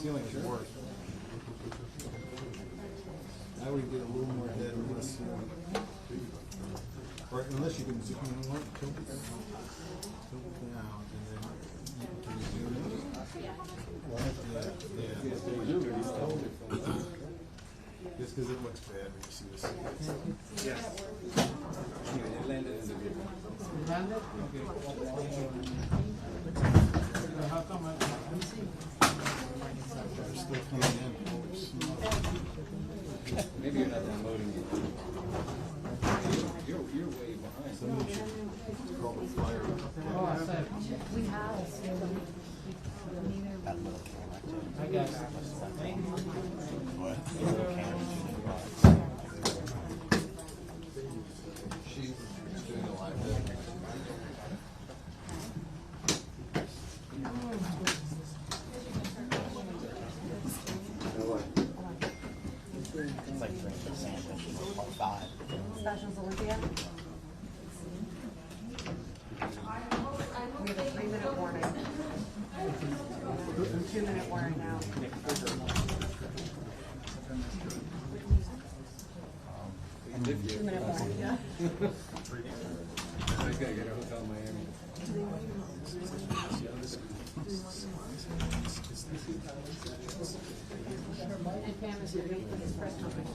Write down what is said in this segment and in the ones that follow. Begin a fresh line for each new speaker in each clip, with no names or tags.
ceiling is worse. I would get a little more head unless or unless you can zoom in one, tilt it down, and then you can zoom in. Just because it looks bad when you see this.
Yes. It landed in the vehicle.
Landed? Okay. How come let me see.
They're still coming in.
Maybe you're not downloading it. You're way behind.
Somebody should call the fire.
Oh, I said.
We have.
I guess.
She's doing a live video.
It's like drinking a sandwich or 5.
Specials Olympia. We have a 3-minute warning. 2-minute warning now. 2-minute warning. Yeah.
I gotta get a hotel in Miami.
And Pam is going to make this press conference.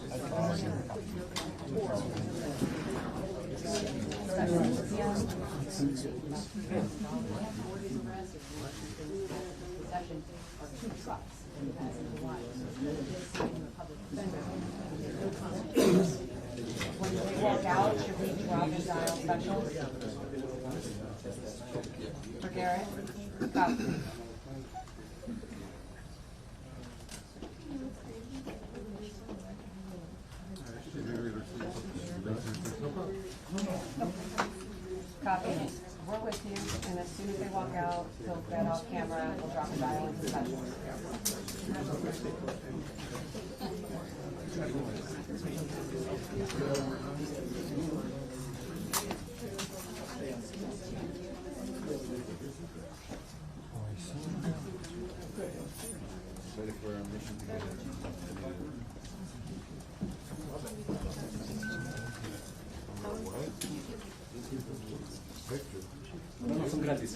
When they walk out, should we drop and dial specials? For Garrett? Copy. Copy. We're with you, and as soon as they walk out, he'll get off camera, we'll drop a dial into specials.
Ready for our mission together. No, son gratis.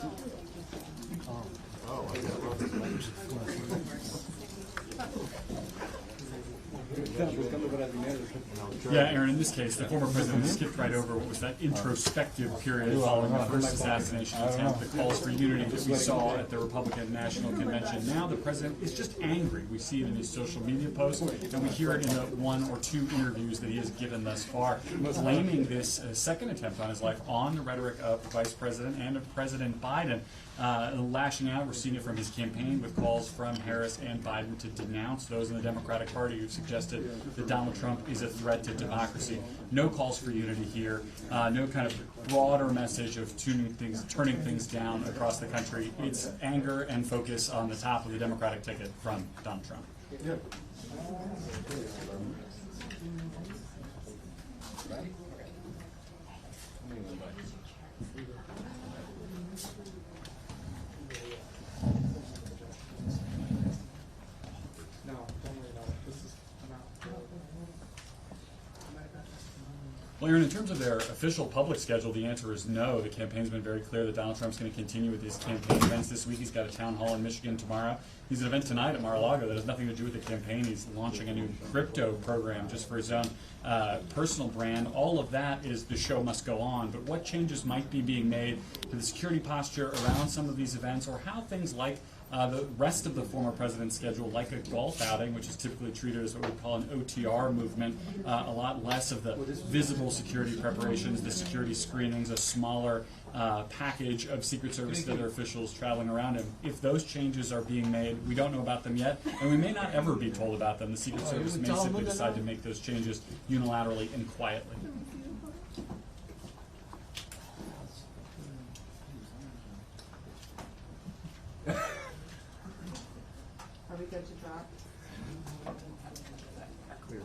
Yeah, Aaron, in this case, the former president skipped right over what was that introspective period following the first assassination attempt, the calls for unity that we saw at the Republican National Convention. Now the president is just angry. We see it in his social media posts, and we hear it in the 1 or 2 interviews that he has given thus far, blaming this second attempt on his life on the rhetoric of the Vice President and of President Biden. Lashing out, we're seeing it from his campaign with calls from Harris and Biden to denounce those in the Democratic Party who've suggested that Donald Trump is a threat to democracy. No calls for unity here, no kind of broader message of turning things down across the country. It's anger and focus on the top of the Democratic ticket from Donald Trump.
Yeah.
Well, Aaron, in terms of their official public schedule, the answer is no. The campaign's been very clear that Donald Trump's going to continue with his campaign events this week. He's got a town hall in Michigan tomorrow. He's at an event tonight at Mar-a-Lago that has nothing to do with the campaign. He's launching a new crypto program just for his own personal brand. All of that is the show must go on. But what changes might be being made to the security posture around some of these events, or how things like the rest of the former president's schedule, like a golf outing, which is typically treated as what we call an OTR movement, a lot less of the visible security preparations, the security screenings, a smaller package of Secret Service and other officials traveling around him. If those changes are being made, we don't know about them yet, and we may not ever be told about them. The Secret Service may simply decide to make those changes unilaterally and quietly.
Are we good to drop?
Clear.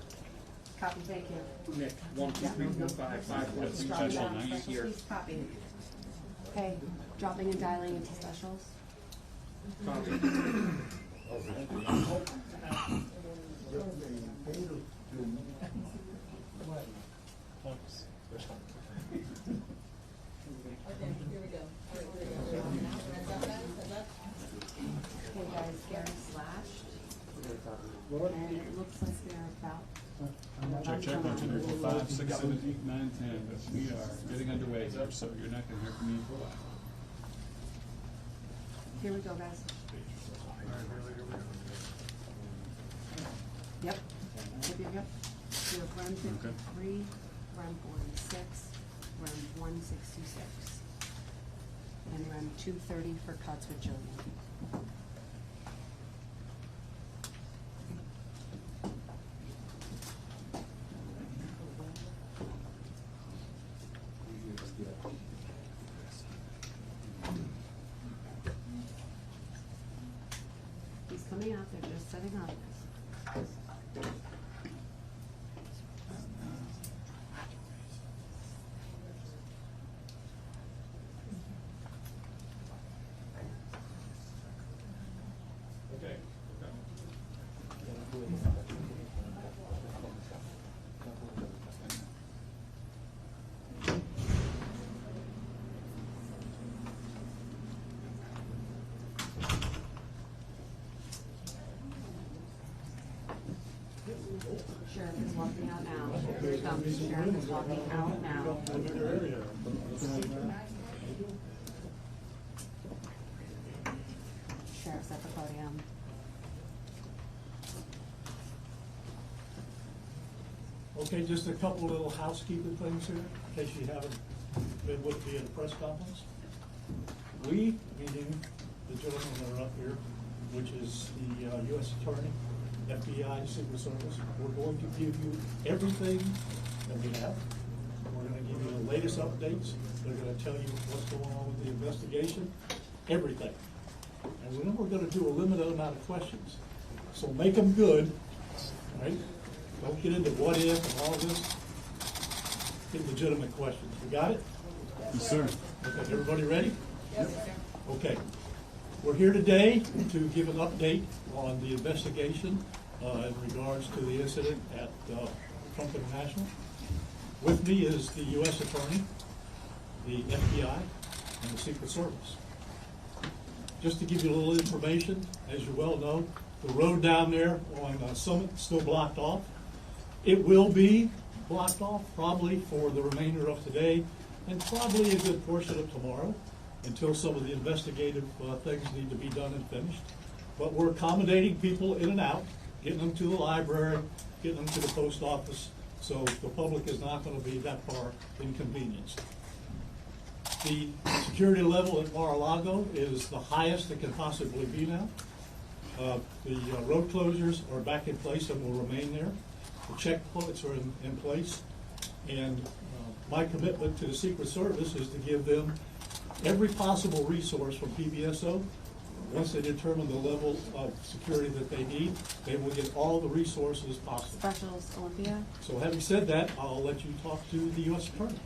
Copy, thank you.
Nick, 1, 2, 3, 4, 5, 5, 1, 2, 3,
Drop
4,
down,
5
specials,
here.
please copy. Okay, dropping and dialing into specials.
Copy.
Gary slashed. And it looks like they're about.
Check, check, 1, 2, 3, 4, 5, 6, 7, 8, 9, 10. But we are getting underway here, so you're not going to hear from me for a while.
Here we go, guys. Yep. Yep. You have round 53, round 46, round 166, and round 230 for cuts with Jillian. He's coming out, they're just setting up. Sheriff is walking out now. Here he comes. Sheriff is walking out now. Sheriff's at the podium.
Okay, just a couple little housekeeping things here, in case you haven't been with me at the press conference. We, meaning the gentlemen that are up here, which is the U.S. Attorney, FBI, Secret Service, we're going to give you everything that we have. We're going to give you the latest updates. They're going to tell you what's going on with the investigation, everything. And then we're going to do a limited amount of questions. So make them good, right? Don't get into what if and all this. Get legitimate questions. You got it?
Yes, sir.
Okay, everybody ready? Yes. Okay. We're here today to give an update on the investigation in regards to the incident at Trump International. With me is the U.S. Attorney, the FBI, and the Secret Service. Just to give you a little information, as you well know, the road down there on Summit is still blocked off. It will be blocked off probably for the remainder of today and probably a good portion of tomorrow until some of the investigative things need to be done and finished. But we're accommodating people in and out, getting them to the library, getting them to the post office, so the public is not going to be that far inconvenienced. The security level at Mar-a-Lago is the highest it can possibly be now. The road closures are back in place and will remain there. The checkpoints are in place. And my commitment to the Secret Service is to give them every possible resource from PBSO. Once they determine the level of security that they need, they will get all the resources possible.
Specials, Olympia.
So having said that, I'll let you talk to the U.S. Attorney.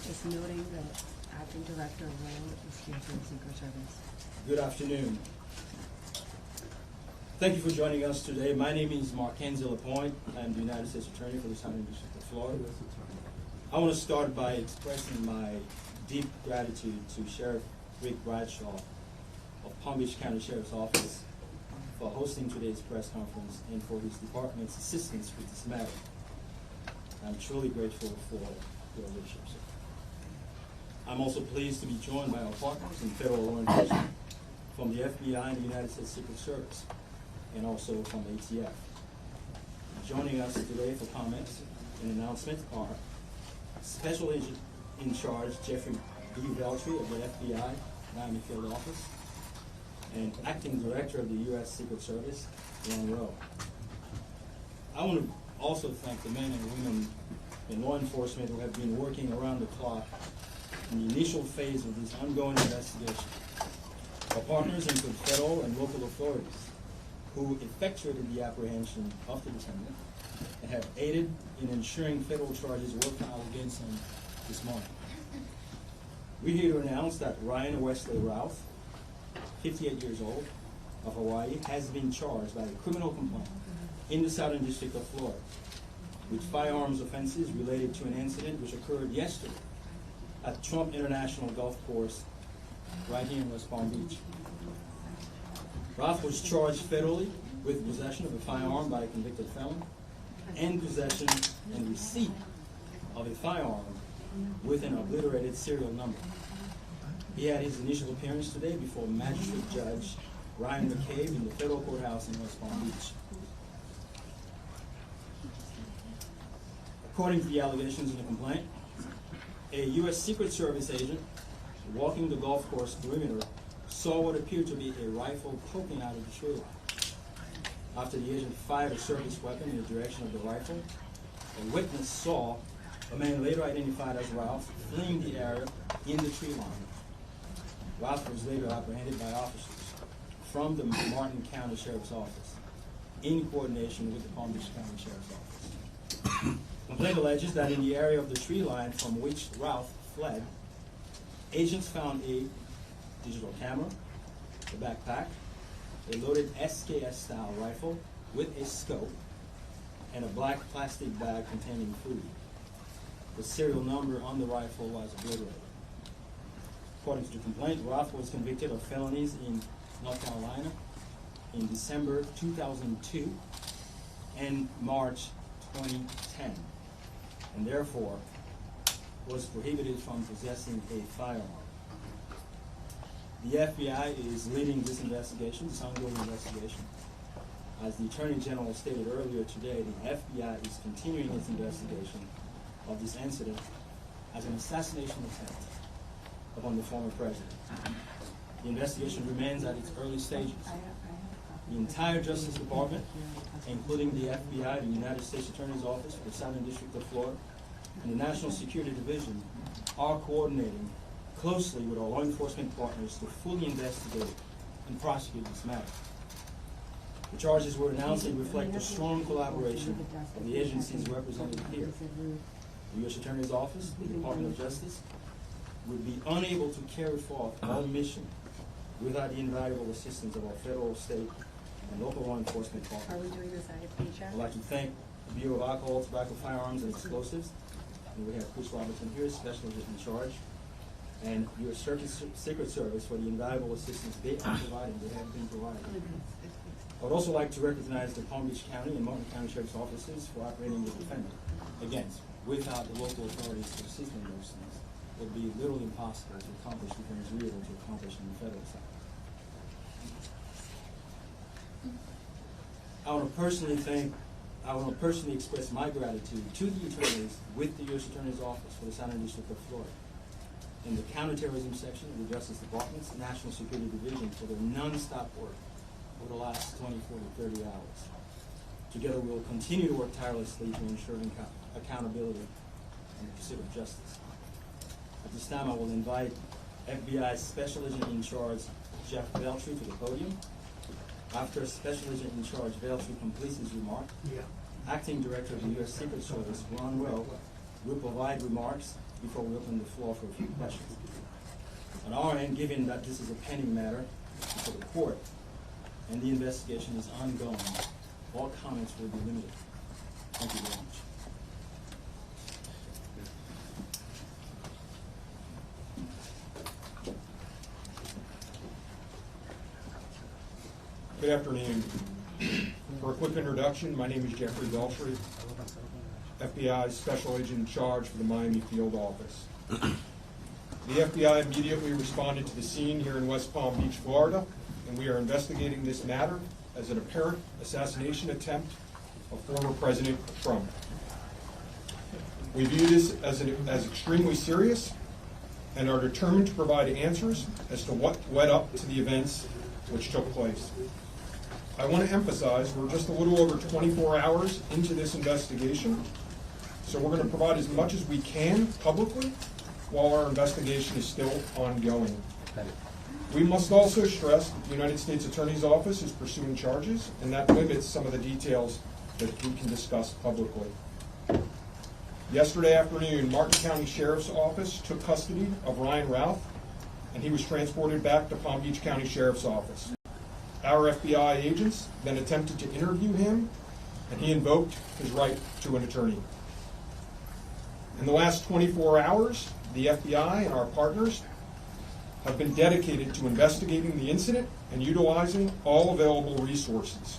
Just noting that Acting Director Will is here for the Secret Service.
Good afternoon. Thank you for joining us today. My name is Markenzie Lapointe. I'm the United States Attorney for the Southern District of Florida. I want to start by expressing my deep gratitude to Sheriff Rick Bradshaw of Palm Beach County Sheriff's Office for hosting today's press conference and for his department's assistance with this matter. I'm truly grateful for your leadership, sir. I'm also pleased to be joined by our partners in federal law enforcement from the FBI and the United States Secret Service, and also from ATF. Joining us today for comments and announcements are Special Agent in Charge Jeffrey B. Veltri of the FBI Miami Field Office, and Acting Director of the U.S. Secret Service, Ron Rowe. I want to also thank the men and women in law enforcement who have been working around the clock in the initial phase of this ongoing investigation. Our partners include federal and local authorities who effectuated the apprehension of the defendant and have aided in ensuring federal charges were filed against him this morning. We're here to announce that Ryan Wesley Routh, 58 years old, of Hawaii, has been charged by a criminal complaint in the Southern District of Florida with firearms offenses related to an incident which occurred yesterday at Trump International Golf Course right here in West Palm Beach. Ralph was charged federally with possession of a firearm by a convicted felon and possession and receipt of a firearm with an obliterated serial number. He had his initial appearance today before Magistrate Judge Ryan McCabe in the federal courthouse in West Palm Beach. According to the allegations in the complaint, a U.S. Secret Service agent walking the golf course perimeter saw what appeared to be a rifle poking out of the tree line. After the agent fired a service weapon in the direction of the rifle, a witness saw a man later identified as Ralph fleeing the area in the tree line. Ralph was later apprehended by officers from the Martin County Sheriff's Office in coordination with the Palm Beach County Sheriff's Office. Complaint alleges that in the area of the tree line from which Ralph fled, agents found a digital camera, a backpack, a loaded SKS-style rifle with a scope, and a black plastic bag containing food. The serial number on the rifle was obliterated. According to the complaint, Ralph was convicted of felonies in North Carolina in December 2002 and March 2010, and therefore was prohibited from possessing a firearm. The FBI is leading this investigation, this ongoing investigation. As the Attorney General stated earlier today, the FBI is continuing its investigation of this incident as an assassination attempt upon the former president. The investigation remains at its early stages. The entire Justice Department, including the FBI, the United States Attorney's Office for the Southern District of Florida, and the National Security Division are coordinating closely with our law enforcement partners to fully investigate and prosecute this matter. The charges we're announcing reflect the strong collaboration of the agencies represented here. The U.S. Attorney's Office, the Department of Justice, would be unable to carry forth our mission without the invaluable assistance of our federal, state, and local law enforcement
Are
partners.
we doing this out of paycheck?
I'd like to thank the Bureau of Alcohol, Tobacco, Firearms, and Explosives. And we have Chris Robertson here, Special Agent in Charge, and your Secret Service for the invaluable assistance they are providing, they have been providing. I would also like to recognize the Palm Beach County and Martin County Sheriff's Offices for operating the defendant. Again, without the local authorities to assist in those things, it would be literally impossible to accomplish the things we are able to accomplish on the federal side. I want to personally express my gratitude to the attorneys with the U.S. Attorney's Office for the Southern District of Florida, in the counterterrorism section of the Justice Department's National Security Division for their non-stop work over the last 24 to 30 hours. Together we will continue to work tirelessly to ensure accountability and the pursuit of justice. At this time, I will invite FBI Special Agent in Charge Jeff Veltri to the podium. After Special Agent in Charge Veltri completes his remark, Acting Director of the U.S. Secret Service, Ron Will provide remarks before we open the floor for a few questions. On our end, given that this is a pending matter before the court and the investigation is ongoing, all comments will be limited. Thank you very much.
Good afternoon. For a quick introduction, my name is Jeffrey Veltri, FBI Special Agent in Charge for the Miami Field Office. The FBI immediately responded to the scene here in West Palm Beach, Florida, and we are investigating this matter as an apparent assassination attempt of former President Trump. We view this as extremely serious and are determined to provide answers as to what led up to the events which took place. I want to emphasize we're just a little over 24 hours into this investigation, so we're going to provide as much as we can publicly while our investigation is still ongoing. We must also stress that the United States Attorney's Office is pursuing charges, and that limits some of the details that we can discuss publicly. Yesterday afternoon, Martin County Sheriff's Office took custody of Ryan Ralph, and he was transported back to Palm Beach County Sheriff's Office. Our FBI agents then attempted to interview him, and he invoked his right to an attorney. In the last 24 hours, the FBI and our partners have been dedicated to investigating the incident and utilizing all available resources.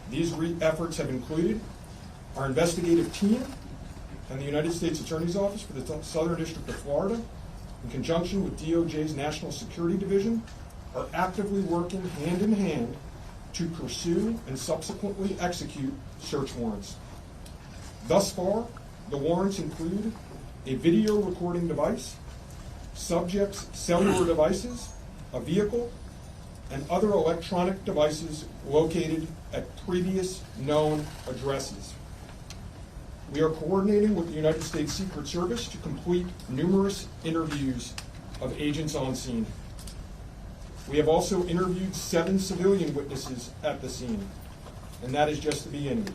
These efforts have included our investigative team and the United States Attorney's Office for the Southern District of Florida, in conjunction with DOJ's National Security Division, are actively working hand in hand to pursue and subsequently execute search warrants. Thus far, the warrants include a video recording device, subjects' cellular devices, a vehicle, and other electronic devices located at previous known addresses. We are coordinating with the United States Secret Service to complete numerous interviews of agents on scene. We have also interviewed 7 civilian witnesses at the scene, and that is just the beginning.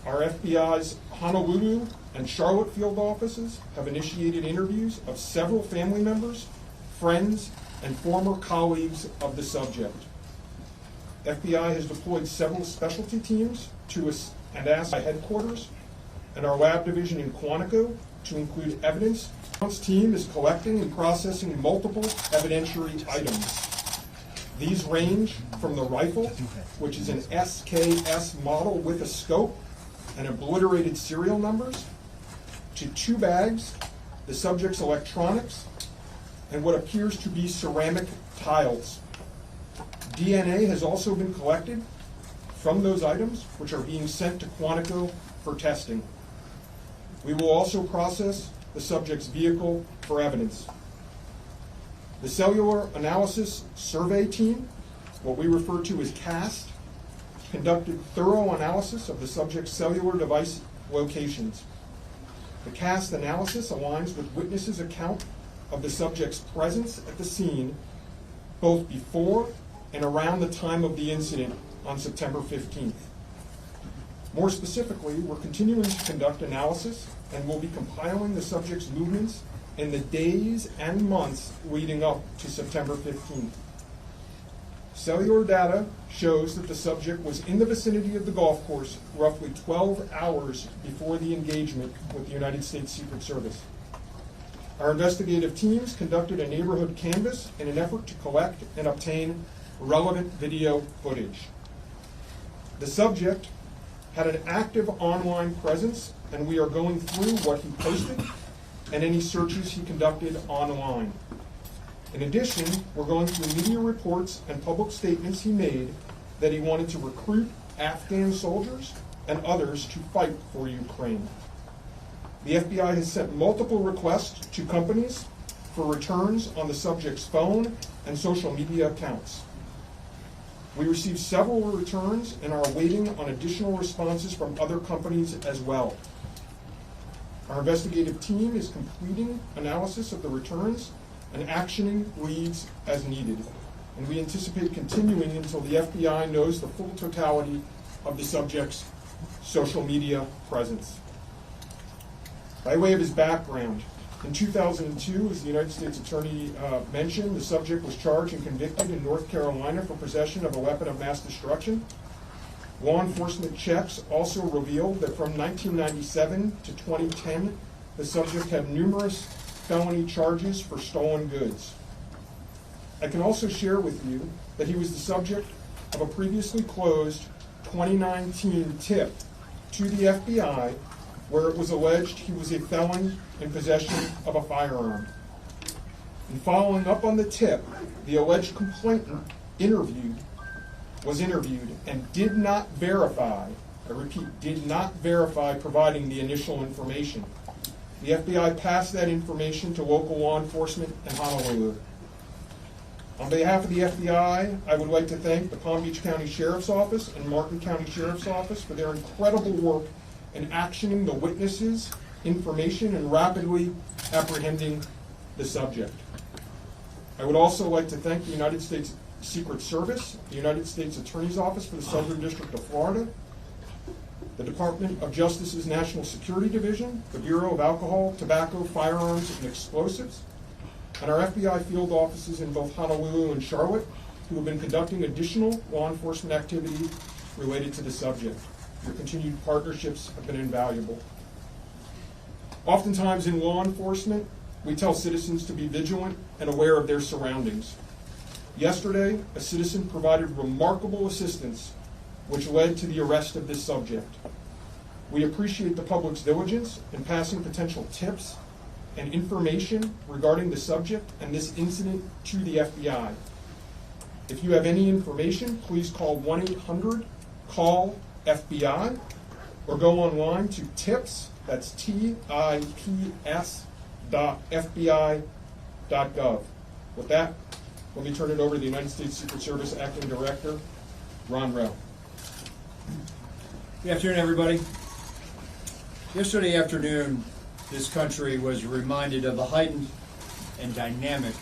Our FBI's Honolulu and Charlotte field offices have initiated interviews of several family members, friends, and former colleagues of the subject. FBI has deployed several specialty teams to ASSI headquarters and our lab division in Quantico to include evidence. This team is collecting and processing multiple evidentiary items. These range from the rifle, which is an SKS model with a scope and obliterated serial numbers, to 2 bags, the subject's electronics, and what appears to be ceramic tiles. DNA has also been collected from those items, which are being sent to Quantico for testing. We will also process the subject's vehicle for evidence. The Cellular Analysis Survey Team, what we refer to as CAST, conducted thorough analysis of the subject's cellular device locations. The CAST analysis aligns with witnesses' account of the subject's presence at the scene both before and around the time of the incident on September 15th. More specifically, we're continuing to conduct analysis and will be compiling the subject's movements in the days and months leading up to September 15th. Cellular data shows that the subject was in the vicinity of the golf course roughly 12 hours before the engagement with the United States Secret Service. Our investigative teams conducted a neighborhood canvass in an effort to collect and obtain relevant video footage. The subject had an active online presence, and we are going through what he posted and any searches he conducted online. In addition, we're going through media reports and public statements he made that he wanted to recruit Afghan soldiers and others to fight for Ukraine. The FBI has sent multiple requests to companies for returns on the subject's phone and social media accounts. We received several returns and are waiting on additional responses from other companies as well. Our investigative team is completing analysis of the returns and actioning leads as needed, and we anticipate continuing until the FBI knows the full totality of the subject's social media presence. By way of his background, in 2002, as the United States Attorney mentioned, the subject was charged and convicted in North Carolina for possession of a weapon of mass destruction. Law enforcement checks also revealed that from 1997 to 2010, the subject had numerous felony charges for stolen goods. I can also share with you that he was the subject of a previously closed 2019 tip to the FBI where it was alleged he was a felon in possession of a firearm. In following up on the tip, the alleged complainant was interviewed and did not verify, I repeat, did not verify providing the initial information. The FBI passed that information to local law enforcement in Honolulu. On behalf of the FBI, I would like to thank the Palm Beach County Sheriff's Office and Martin County Sheriff's Office for their incredible work in actioning the witnesses' information and rapidly apprehending the subject. I would also like to thank the United States Secret Service, the United States Attorney's Office for the Southern District of Florida, the Department of Justice's National Security Division, the Bureau of Alcohol, Tobacco, Firearms, and Explosives, and our FBI field offices in both Honolulu and Charlotte, who have been conducting additional law enforcement activity related to the subject. Your continued partnerships have been invaluable. Oftentimes in law enforcement, we tell citizens to be vigilant and aware of their surroundings. Yesterday, a citizen provided remarkable assistance, which led to the arrest of this subject. We appreciate the public's diligence in passing potential tips and information regarding the subject and this incident to the FBI. If you have any information, please call 1-800-CALL-FBI or go online to tips, that's tips.fbi.gov. With that, let me turn it over to the United States Secret Service Acting Director, Ron Rell.
Good afternoon, everybody. Yesterday afternoon, this country was reminded of the heightened and dynamic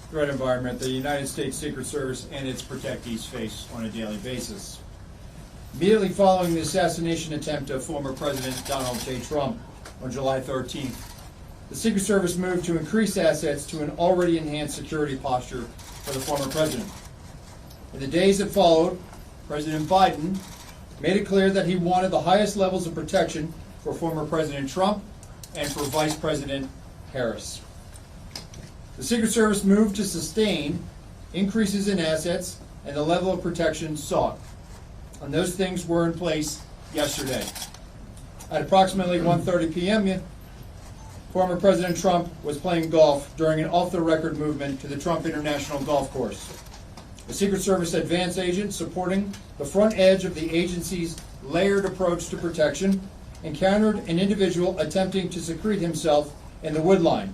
threat environment the United States Secret Service and its protectees face on a daily basis. Immediately following the assassination attempt of former President Donald J. Trump on July 13th, the Secret Service moved to increase assets to an already enhanced security posture for the former president. In the days that followed, President Biden made it clear that he wanted the highest levels of protection for former President Trump and for Vice President Harris. The Secret Service moved to sustain increases in assets and the level of protection sought. And those things were in place yesterday. At approximately 1:30 p.m., former President Trump was playing golf during an off-the-record movement to the Trump International Golf Course. A Secret Service advance agent supporting the front edge of the agency's layered approach to protection encountered an individual attempting to secrete himself in the wood line.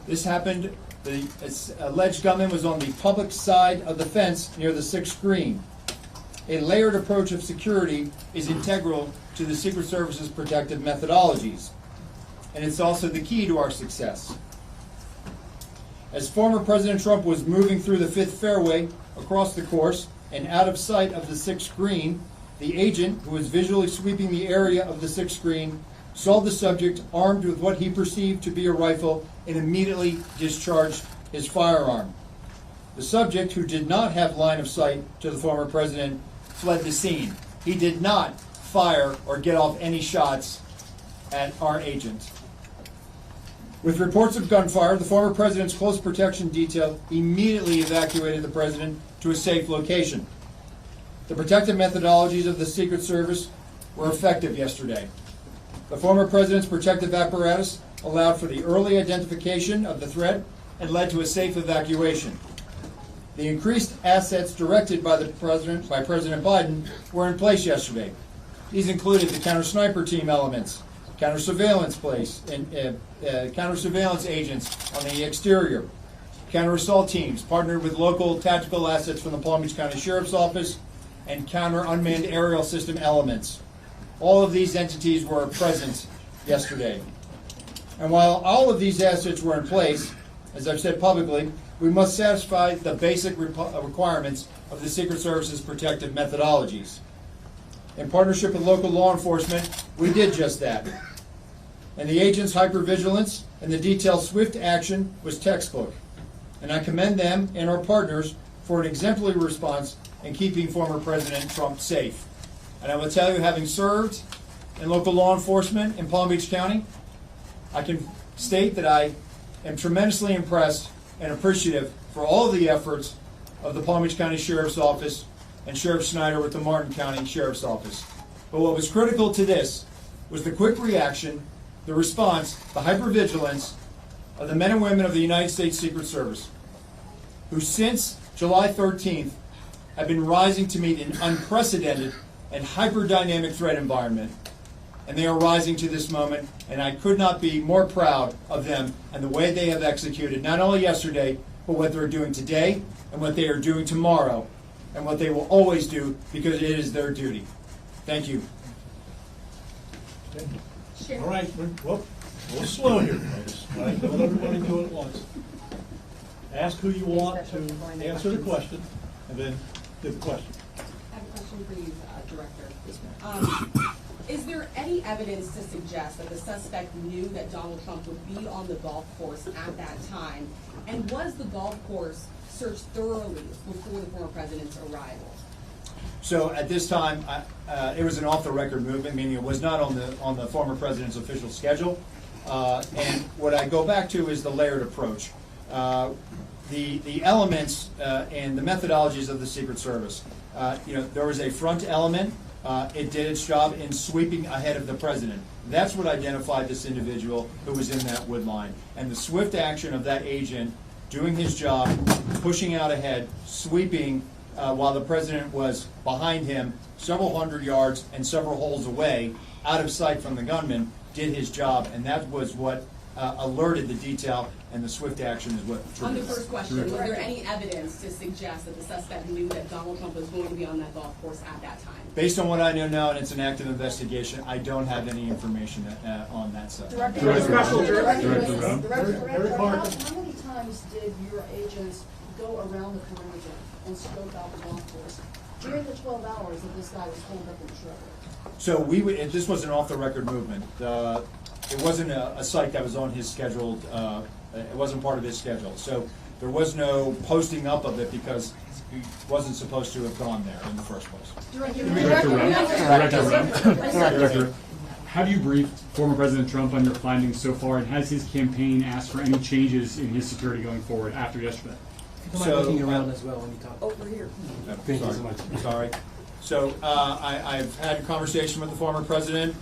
This happened, the alleged gunman was on the public side of the fence near the 6th green. A layered approach of security is integral to the Secret Service's protective methodologies, and it's also the key to our success. As former President Trump was moving through the 5th fairway across the course and out of sight of the 6th green, the agent, who was visually sweeping the area of the 6th green, saw the subject armed with what he perceived to be a rifle and immediately discharged his firearm. The subject, who did not have line of sight to the former president, fled the scene. He did not fire or get off any shots at our agent. With reports of gunfire, the former president's close protection detail immediately evacuated the president to a safe location. The protective methodologies of the Secret Service were effective yesterday. The former president's protective apparatus allowed for the early identification of the threat and led to a safe evacuation. The increased assets directed by President Biden were in place yesterday. These included the counter-sniper team elements, counter-surveillance agents on the exterior, counter-assault teams partnered with local tactical assets from the Palm Beach County Sheriff's Office, and counter-unmanned aerial system elements. All of these entities were present yesterday. And while all of these assets were in place, as I've said publicly, we must satisfy the basic requirements of the Secret Service's protective methodologies. In partnership with local law enforcement, we did just that. And the agents' hypervigilance and the detailed swift action was textbook. And I commend them and our partners for an exemplary response in keeping former President Trump safe. And I will tell you, having served in local law enforcement in Palm Beach County, I can state that I am tremendously impressed and appreciative for all of the efforts of the Palm Beach County Sheriff's Office and Sheriff Snyder with the Martin County Sheriff's Office. But what was critical to this was the quick reaction, the response, the hypervigilance of the men and women of the United States Secret Service, who since July 13th have been rising to meet an unprecedented and hyper-dynamic threat environment. And they are rising to this moment, and I could not be more proud of them and the way they have executed, not only yesterday, but what they're doing today, and what they are doing tomorrow, and what they will always do, because it is their duty. Thank you.
All right, well, a little slow here, folks. All right, don't everybody do it at once. Ask who you want to answer the question, and then give the question.
I have a question for you, Director. Is there any evidence to suggest that the suspect knew that Donald Trump would be on the golf course at that time? And was the golf course searched thoroughly before the former president's arrival?
So at this time, it was an off-the-record movement, meaning it was not on the former president's official schedule. And what I go back to is the layered approach. The elements and the methodologies of the Secret Service. There was a front element. It did its job in sweeping ahead of the president. That's what identified this individual who was in that wood line. And the swift action of that agent doing his job, pushing out ahead, sweeping while the president was behind him several hundred yards and several holes away, out of sight from the gunman, did his job. And that was what alerted the detail, and the swift action is what
On the
triggered
first question, was there any evidence to suggest that the suspect knew that Donald Trump was going to be on that golf course at that time?
Based on what I know now, and it's an active investigation, I don't have any information on that side.
Director, how many times did your agents go around the perimeter and scope out the golf course during the 12 hours that this guy was holed up in the shrubbery?
So this was an off-the-record movement. It wasn't a site that was on his scheduled, it wasn't part of his schedule. So there was no posting up of it because he wasn't supposed to have gone there in the first place.
Director, have you briefed former President Trump on your findings so far, and has his campaign asked for any changes in his security going forward after yesterday?
Looking around as well when you talk.
Over here.
Thank you so much.
Sorry. So I've had a conversation with the former president.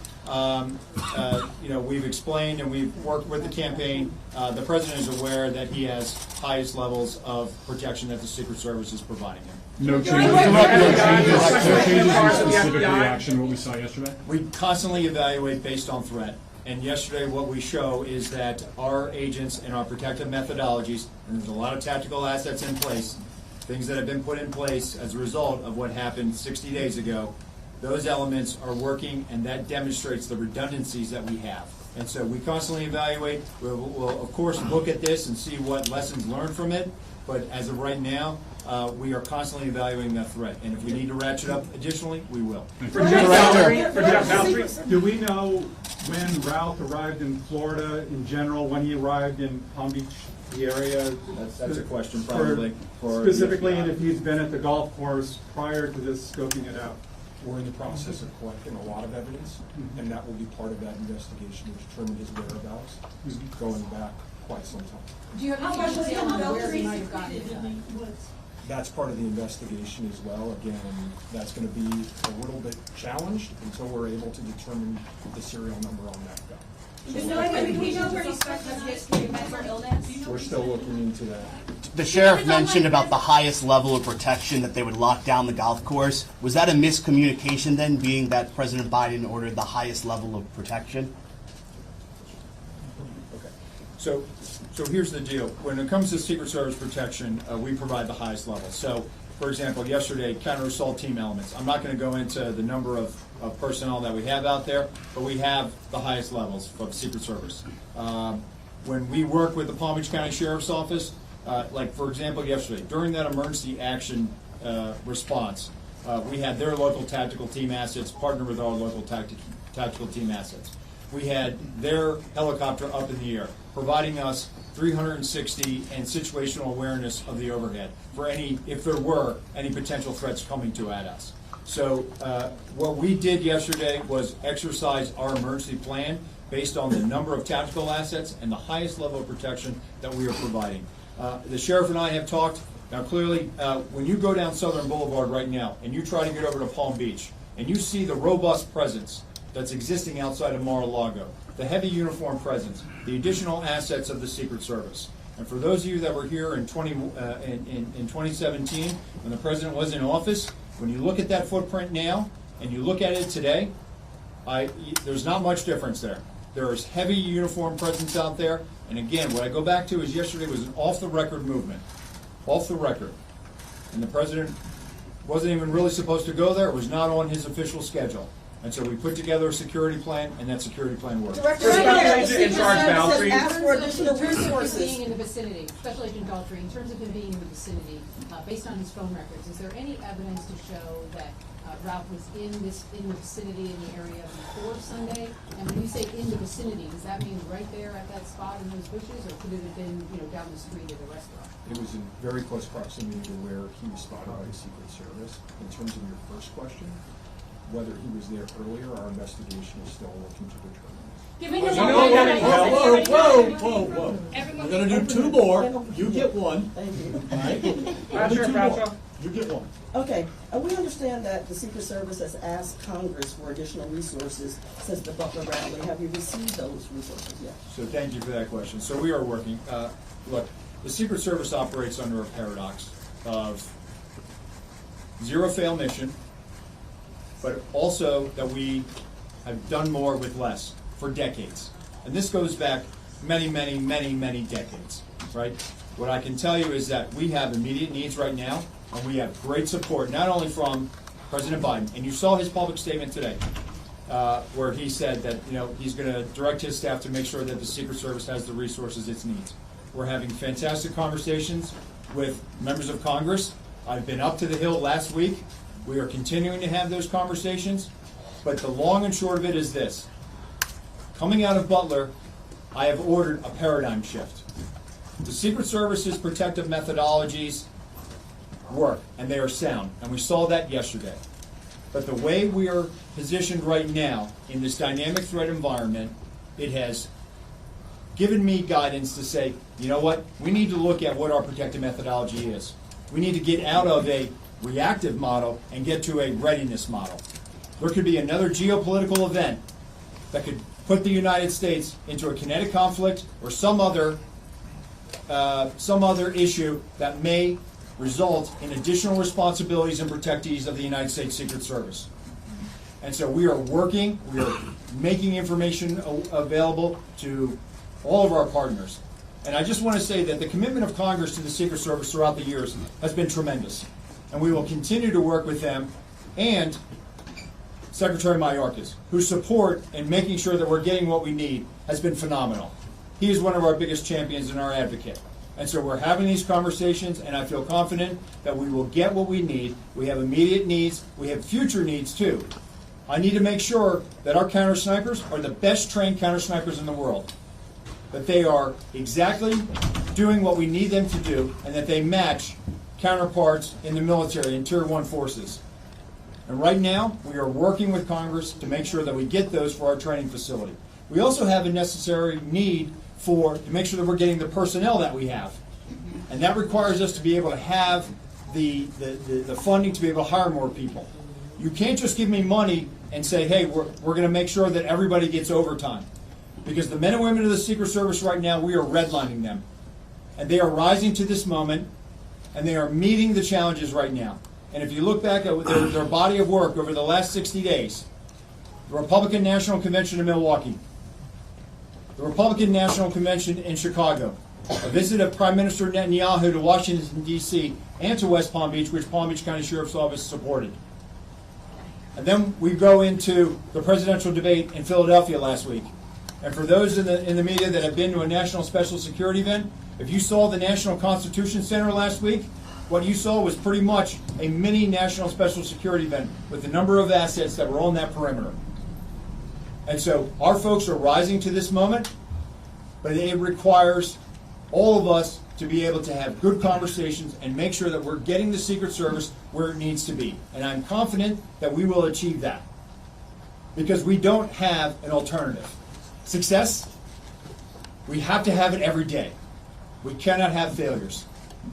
We've explained and we've worked with the campaign. The president is aware that he has highest levels of protection that the Secret Service is providing him.
No changes specific reaction to what we saw yesterday?
We constantly evaluate based on threat. And yesterday what we show is that our agents and our protective methodologies, and there's a lot of tactical assets in place, things that have been put in place as a result of what happened 60 days ago, those elements are working, and that demonstrates the redundancies that we have. And so we constantly evaluate. We'll of course look at this and see what lessons learned from it, but as of right now, we are constantly evaluating that threat. And if we need to ratchet up additionally, we will.
Do we know when Ralph arrived in Florida in general, when he arrived in Palm Beach, the area?
That's a question probably for
specifically, and if he's been at the golf course prior to this scoping it out.
We're in the process of collecting a lot of evidence, and that will be part of that investigation to determine his whereabouts, going back quite some time.
Do you have any detail on where he might have gotten it?
That's part of the investigation as well. Again, that's going to be a little bit challenged until we're able to determine the serial number on that gun.
Do we know where he suspects his history of mental illness?
We're still looking into that.
The sheriff mentioned about the highest level of protection, that they would lock down the golf course. Was that a miscommunication then, being that President Biden ordered the highest level of protection?
Okay. So here's the deal. When it comes to Secret Service protection, we provide the highest level. So, for example, yesterday, counter-assault team elements. I'm not going to go into the number of personnel that we have out there, but we have the highest levels of Secret Service. When we work with the Palm Beach County Sheriff's Office, like for example yesterday, during that emergency action response, we had their local tactical team assets partner with our local tactical team assets. We had their helicopter up in the air, providing us 360 and situational awareness of the overhead for if there were any potential threats coming at us. So what we did yesterday was exercise our emergency plan based on the number of tactical assets and the highest level of protection that we are providing. The sheriff and I have talked. Now clearly, when you go down Southern Boulevard right now and you try to get over to Palm Beach and you see the robust presence that's existing outside of Mar-a-Lago, the heavy uniform presence, the additional assets of the Secret Service. And for those of you that were here in 2017, when the president was in office, when you look at that footprint now and you look at it today, there's not much difference there. There is heavy uniform presence out there. And again, what I go back to is yesterday was an off-the-record movement. Off the record. And the president wasn't even really supposed to go there. It was not on his official schedule. And so we put together a security plan, and that security plan worked.
Director, in
being in the vicinity, Special Agent Daltrey, in terms of him being in the vicinity, based on his phone records, is there any evidence to show that Ralph was in the vicinity in the area before Sunday? And when you say in the vicinity, does that mean right there at that spot in those bushes, or could it have been down the street at a restaurant?
It was in very close proximity to where he was spotted by the Secret Service. In terms of your first question, whether he was there earlier, our investigation is still looking to determine.
Giving him
Whoa. We're gonna do two more. You get one.
Thank you.
All right? Only two more. You get one.
Okay, we understand that the Secret Service has asked Congress for additional resources since the Butler rally. Have you received those resources yet?
So thank you for that question. So we are working. Look, the Secret Service operates under a paradox of zero fail mission, but also that we have done more with less for decades. And this goes back many decades, right? What I can tell you is that we have immediate needs right now, and we have great support, not only from President Biden, and you saw his public statement today, where he said that he's going to direct his staff to make sure that the Secret Service has the resources it needs. We're having fantastic conversations with members of Congress. I've been up to the Hill last week. We are continuing to have those conversations, but the long and short of it is this. Coming out of Butler, I have ordered a paradigm shift. The Secret Service's protective methodologies work, and they are sound, and we saw that yesterday. But the way we are positioned right now in this dynamic threat environment, it has given me guidance to say, you know what, we need to look at what our protective methodology is. We need to get out of a reactive model and get to a readiness model. There could be another geopolitical event that could put the United States into a kinetic conflict or some other issue that may result in additional responsibilities and protectees of the United States Secret Service. And so we are working, we are making information available to all of our partners. And I just want to say that the commitment of Congress to the Secret Service throughout the years has been tremendous. And we will continue to work with them and Secretary Mayorkas, whose support in making sure that we're getting what we need has been phenomenal. He is one of our biggest champions and our advocate. And so we're having these conversations, and I feel confident that we will get what we need. We have immediate needs. We have future needs, too. I need to make sure that our counter snipers are the best trained counter snipers in the world, that they are exactly doing what we need them to do, and that they match counterparts in the military and Tier 1 forces. And right now, we are working with Congress to make sure that we get those for our training facility. We also have a necessary need to make sure that we're getting the personnel that we have. And that requires us to be able to have the funding to be able to hire more people. You can't just give me money and say, hey, we're going to make sure that everybody gets overtime. Because the men and women of the Secret Service right now, we are redlining them. And they are rising to this moment, and they are meeting the challenges right now. And if you look back at their body of work over the last 60 days, the Republican National Convention in Milwaukee, the Republican National Convention in Chicago, a visit of Prime Minister Netanyahu to Washington, D.C., and to West Palm Beach, which Palm Beach County Sheriff's Office supported. And then we go into the presidential debate in Philadelphia last week. And for those in the media that have been to a national special security event, if you saw the National Constitution Center last week, what you saw was pretty much a mini national special security event with the number of assets that were on that perimeter. And so our folks are rising to this moment, but it requires all of us to be able to have good conversations and make sure that we're getting the Secret Service where it needs to be. And I'm confident that we will achieve that because we don't have an alternative. Success, we have to have it every day. We cannot have failures.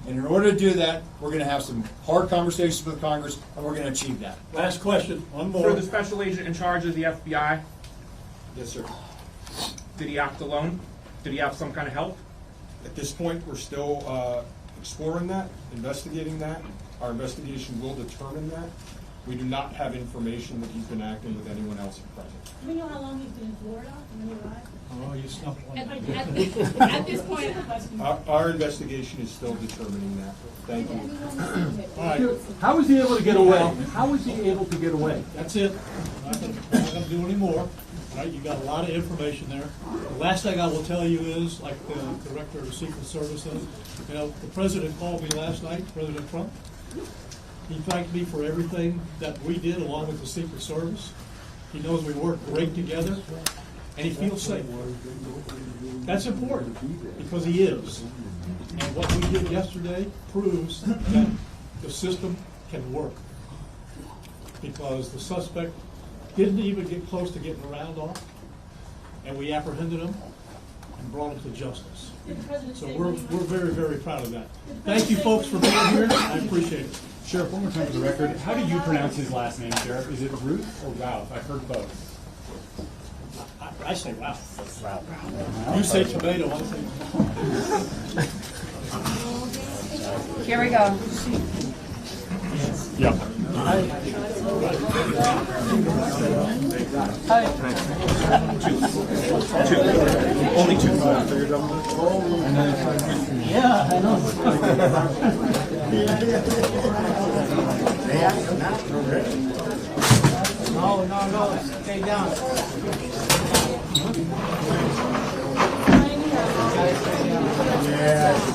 And in order to do that, we're going to have some hard conversations with Congress, and we're going to achieve that.
Last question, one more.
For the special agent in charge of the FBI,
Yes, sir.
did he act alone? Did he have some kind of help?
At this point, we're still exploring that, investigating that. Our investigation will determine that. We do not have information that he's been acting with anyone else at present.
Do we know how long he's been in Florida when he arrived?
Oh, you snuck one.
At this point,
Our investigation is still determining that. Thank you.
All right,
How was he able to get away? How was he able to get away?
that's it. I'm not going to do any more. All right, you got a lot of information there. The last thing I will tell you is, like the director of the Secret Service says, the president called me last night, President Trump. He thanked me for everything that we did along with the Secret Service. He knows we work great together, and he feels safe. That's important, because he is. And what we did yesterday proves that the system can work. Because the suspect didn't even get close to getting the round off. and we apprehended them and brought them to justice. So we're very, very proud of that. Thank you folks for being here. I appreciate it.
Sheriff, one more time for the record, how do you pronounce his last name, Sheriff? Is it Ruth or Ralph? I've heard both.
I say wow. You say tomato, I say
Here we go.
Yep.
Only two.
Yeah, I know. No, stay down. Yeah,